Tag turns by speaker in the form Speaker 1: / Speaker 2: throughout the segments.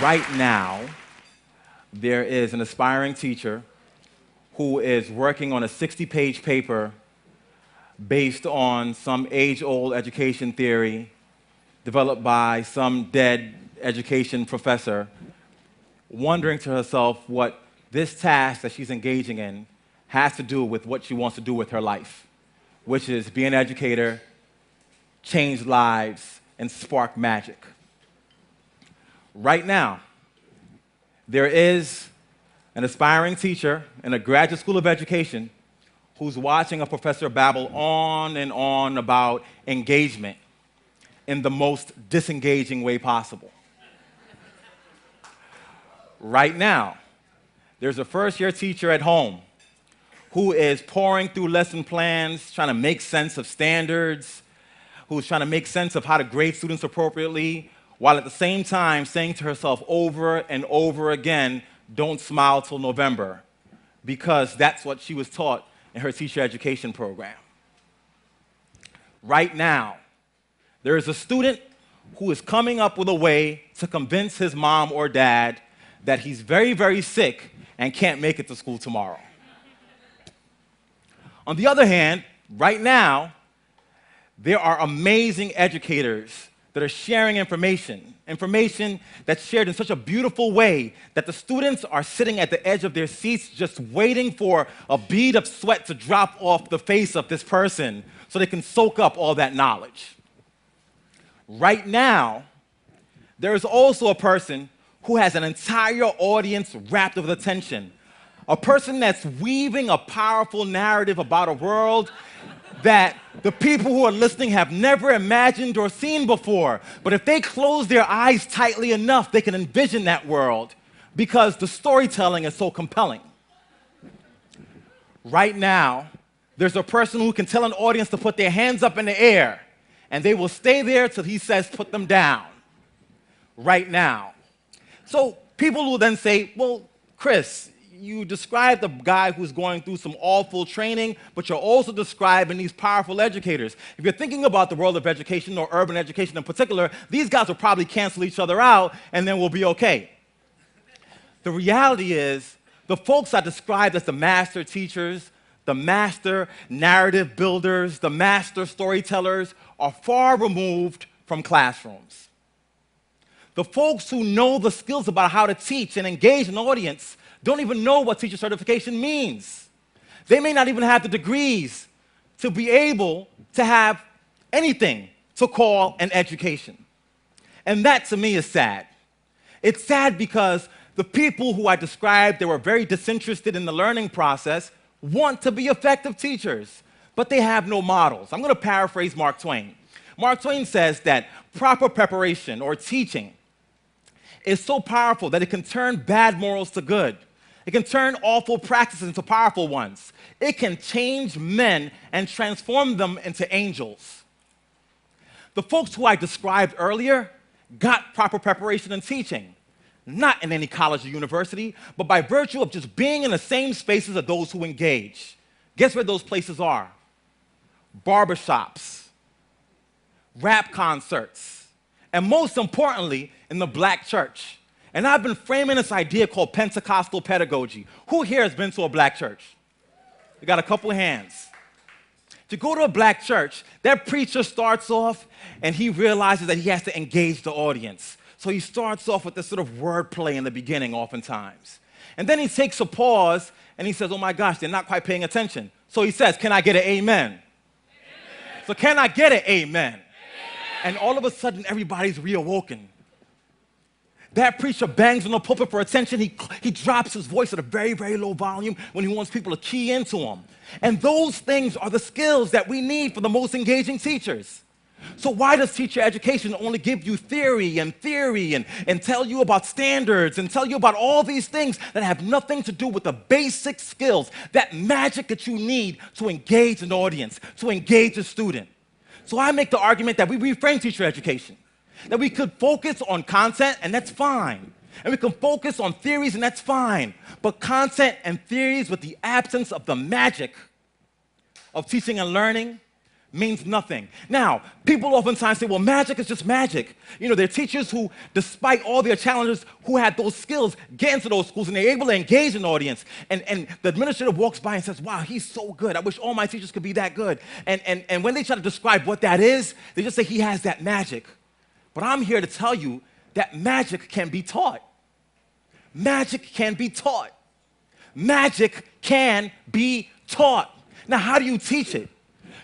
Speaker 1: Right now, there is an aspiring teacher who is working on a 60-page paper based on some age-old education theory developed by some dead education professor, wondering to herself what this task that she's engaging in has to do with what she wants to do with her life, which is be an educator, change lives, and spark magic. Right now, there is an aspiring teacher in a graduate school of education who's watching a professor babble on and on about engagement in the most disengaging way possible. Right now, there's a first-year teacher at home who is pouring through lesson plans, trying to make sense of standards, who's trying to make sense of how to grade students appropriately, while at the same time saying to herself over and over again, don't smile till November, because that's what she was taught in her teacher education program. Right now, there is a student who is coming up with a way to convince his mom or dad that he's very, very sick and can't make it to school tomorrow. On the other hand, right now, there are amazing educators that are sharing information that's shared in such a beautiful way that the students are sitting at the edge of their seats just waiting for a bead of sweat to drop off the face of this person so they can soak up all that knowledge. Right now, there is also a person who has an entire audience wrapped with attention, a person that's weaving a powerful narrative about a world that the people who are listening have never imagined or seen before. But if they close their eyes tightly enough, they can envision that world because the storytelling is so compelling. Right now, there's a person who can tell an audience to put their hands up in the air, and they will stay there till he says put them down. Right now. So people will then say, well, Chris, you described a guy who's going through some awful training, but you're also describing these powerful educators. If you're thinking about the world of education, or urban education in particular, these guys will probably cancel each other out, and then we'll be okay. The reality is, the folks I described as the master teachers, the master narrative builders, the master storytellers, are far removed from classrooms. The folks who know the skills about how to teach and engage an audience don't even know what teacher certification means. They may not even have the degrees to be able to have anything to call an education. And that, to me, is sad. It's sad because the people who I described that were very disinterested in the learning process want to be effective teachers, but they have no models. I'm going to paraphrase Mark Twain. Mark Twain says that proper preparation, or teaching, is so powerful that it can turn bad morals to good. It can turn awful practices into powerful ones. It can change men and transform them into angels. The folks who I described earlier got proper preparation in teaching, not in any college or university, but by virtue of just being in the same spaces of those who engage. Guess where those places are? Barbershops, rap concerts, and most importantly, in the black church. And I've been framing this idea called Pentecostal pedagogy. Who here has been to a black church? We got a couple of hands. To go to a black church, that preacher starts off and he realizes that he has to engage the audience. So he starts off with this sort of wordplay in the beginning oftentimes. And then he takes a pause and he says, oh my gosh, they're not quite paying attention. So he says, can I get an amen? Amen. So can I get an amen? Amen? And all of a sudden, everybody's reawoken. That preacher bangs on the pulpit for attention. He drops his voice at a very, very low volume when he wants people to key into him. And those things are the skills that we need for the most engaging teachers. So why does teacher education only give you theory and tell you about standards and tell you about all these things that have nothing to do with the basic skills, that magic that you need to engage an audience, to engage a student? So I make the argument that we reframe teacher education. That we could focus on content, and that's fine. And we can focus on theories, and that's fine. But content and theories with the absence of the magic of teaching and learning means nothing. Now, people oftentimes say, well, magic is just magic. You know, there are teachers who, despite all their challenges, who had those skills, get into those schools and they're able to engage an audience. And the administrator walks by and says, wow, he's so good. I wish all my teachers could be that good. And when they try to describe what that is, they just say he has that magic. But I'm here to tell you that magic can be taught. Magic can be taught. Magic can be taught. Now, how do you teach it?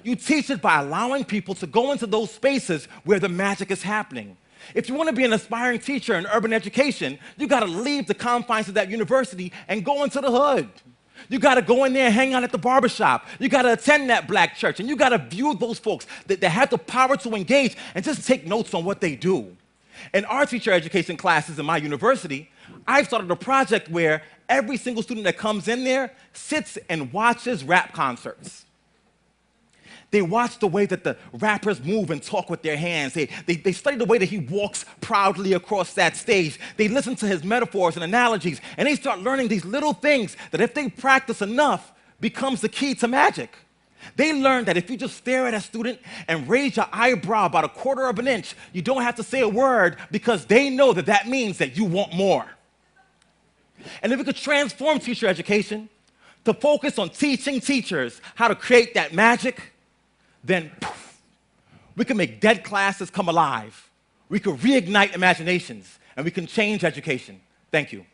Speaker 1: You teach it by allowing people to go into those spaces where the magic is happening. If you want to be an aspiring teacher in urban education, you got to leave the confines of that university and go into the hood. You got to go in there and hang out at the barbershop. You got to attend that black church, and you got to view those folks that have the power to engage and just take notes on what they do. In our teacher education classes in my university, I've started a project where every single student that comes in there sits and watches rap concerts. They watch the way that the rappers move and talk with their hands. They study the way that he walks proudly across that stage. They listen to his metaphors and analogies, and they start learning these little things that if they practice enough, becomes the key to magic. They learn that if you just stare at a student and raise your eyebrow about 1/4 of an inch, you don't have to say a word because they know that that means that you want more. And if we could transform teacher education to focus on teaching teachers how to create that magic, then poof, we can make dead classes come alive. We can reignite imaginations, and we can change education. Thank you.